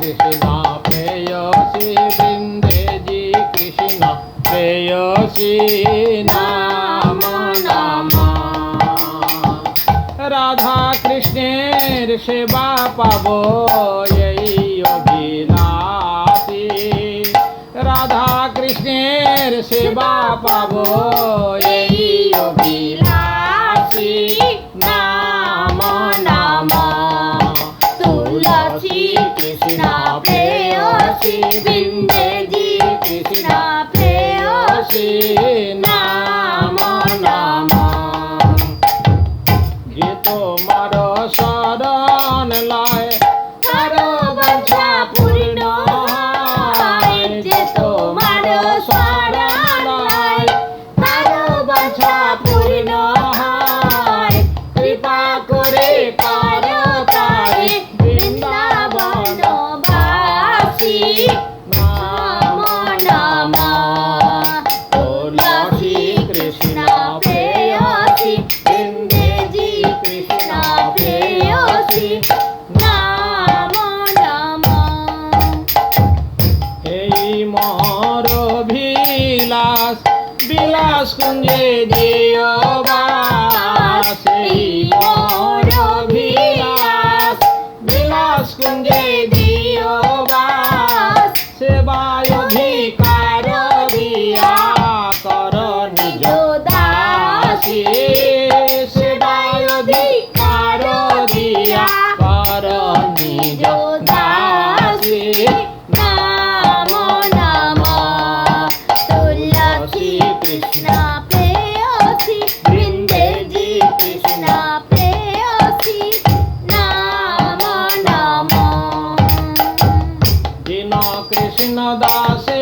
কৃষ্ণ প্রেয়সী বৃন্দে জি কৃষ্ণ প্রেয়সী নাম নাম। রাধা কৃষ্ণের সেবা পাবো এই অভিলাষী, রাধা কৃষ্ণের সেবা পাবো এই অভিলাষী নাম নাম। তুলসী কৃষ্ণ প্রেয়সী বৃন্দে জি কৃষ্ণ প্রেয়সী নাম নাম। যে তোমার শরণ লয় তার বাঞ্ছা পূর্ণ হয়, যে তোমার শরণ লয় তার বাঞ্ছা পূর্ণ হয়। কৃপা করে কর তারে বৃন্দাবনবাসী নাম নাম। তুলসী কৃষ্ণ প্রেয়সী বৃন্দে জি কৃষ্ণ প্রেয়সী নাম নাম। এই মোর বিলাস বিলাস কুঞ্জে দিও বাস, এই মোর বিলাস বিলাস কুঞ্জে দিও বাস। সেবায় অধিকার দিয়া কর নিজ দাসী, সেবায় অধিকার দিয়া কর নিজ দাসী নাম নাম। তুলসী কৃষ্ণ প্রেয়সী বৃন্দে জি কৃষ্ণ প্রেয়সী নাম নাম। দীন কৃষ্ণ দাসে